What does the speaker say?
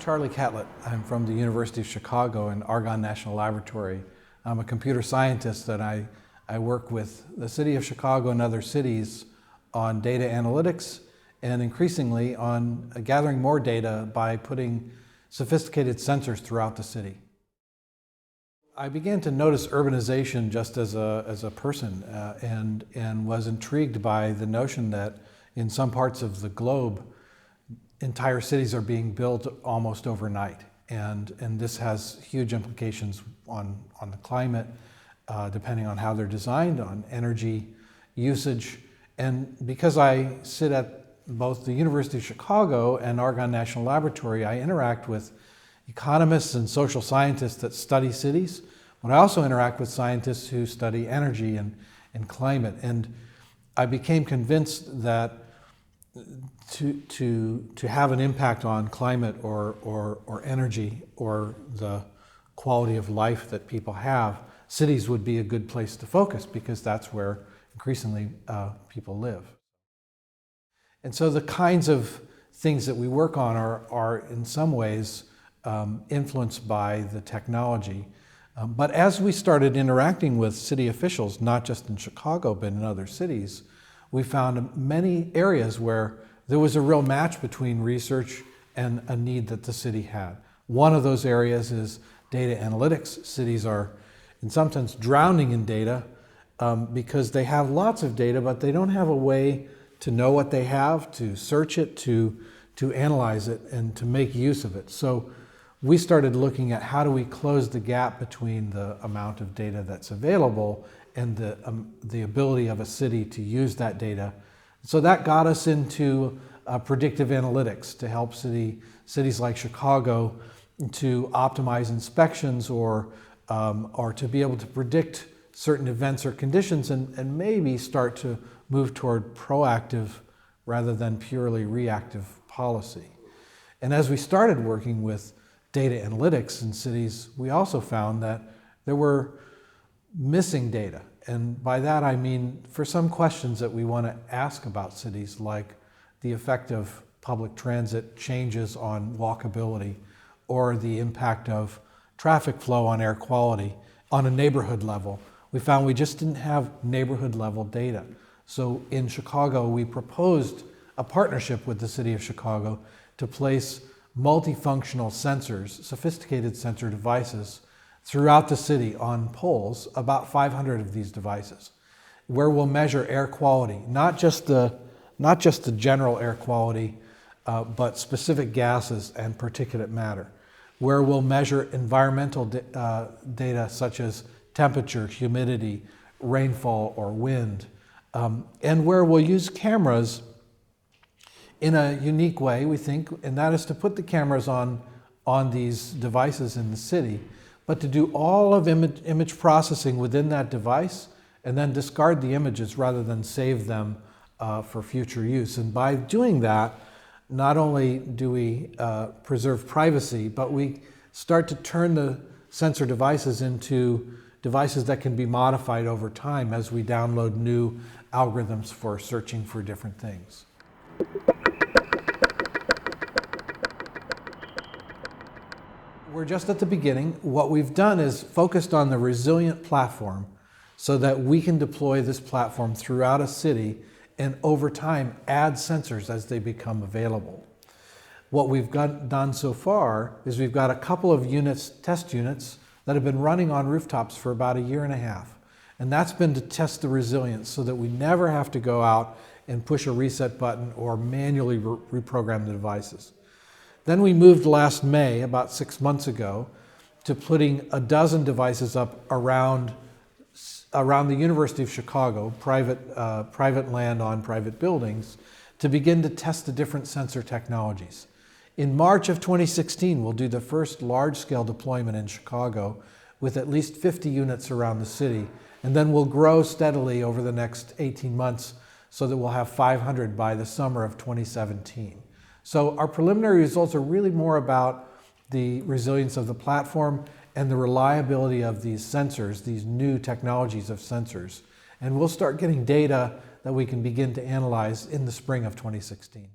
Charlie Catlett. I'm from the University of Chicago and Argonne National Laboratory. I'm a computer scientist and I work with the city of Chicago and other cities on data analytics and increasingly on gathering more data by putting sophisticated sensors throughout the city. I began to notice urbanization just as a person and was intrigued by the notion that in some parts of the globe, entire cities are being built almost overnight. And this has huge implications on the climate, depending on how they're designed, on energy usage. And because I sit at both the University of Chicago and Argonne National Laboratory, I interact with economists and social scientists that study cities, but I also interact with scientists who study energy and climate. And I became convinced that to have an impact on climate or energy or the quality of life that people have, cities would be a good place to focus because that's where increasingly people live. And so the kinds of things that we work on are in some ways influenced by the technology. But as we started interacting with city officials, not just in Chicago, but in other cities, we found many areas where there was a real match between research and a need that the city had. One of those areas is data analytics. Cities are, in some sense, drowning in data because they have lots of data, but they don't have a way to know what they have, to search it, to analyze it, and to make use of it. So we started looking at how do we close the gap between the amount of data that's available and the ability of a city to use that data. So that got us into predictive analytics to help cities like Chicago to optimize inspections or to be able to predict certain events or conditions and maybe start to move toward proactive rather than purely reactive policy. And as we started working with data analytics in cities, we also found that there were missing data. And by that I mean for some questions that we want to ask about cities, like the effect of public transit changes on walkability or the impact of traffic flow on air quality on a neighborhood level, we found we just didn't have neighborhood level data. So in Chicago, we proposed a partnership with the city of Chicago to place multifunctional sensors, sophisticated sensor devices, throughout the city on poles, about 500 of these devices, where we'll measure air quality, not just the general air quality, but specific gases and particulate matter, where we'll measure environmental data such as temperature, humidity, rainfall, or wind, and where we'll use cameras in a unique way, we think, and that is to put the cameras on these devices in the city, but to do all of image processing within that device and then discard the images rather than save them for future use. And by doing that, not only do we preserve privacy, but we start to turn the sensor devices into devices that can be modified over time as we download new algorithms for searching for different things. We're just at the beginning. What we've done is focused on the resilient platform so that we can deploy this platform throughout a city and over time add sensors as they become available. What we've done so far is we've got a couple of test units that have been running on rooftops for about a year and a half. And that's been to test the resilience so that we never have to go out and push a reset button or manually reprogram the devices. Then we moved last May, about 6 months ago, to putting a dozen devices up around the University of Chicago, private land on private buildings, to begin to test the different sensor technologies. In March of 2016, we'll do the first large-scale deployment in Chicago with at least 50 units around the city, and then we'll grow steadily over the next 18 months so that we'll have 500 by the summer of 2017. So our preliminary results are really more about the resilience of the platform and the reliability of these sensors, these new technologies of sensors. And we'll start getting data that we can begin to analyze in the spring of 2016.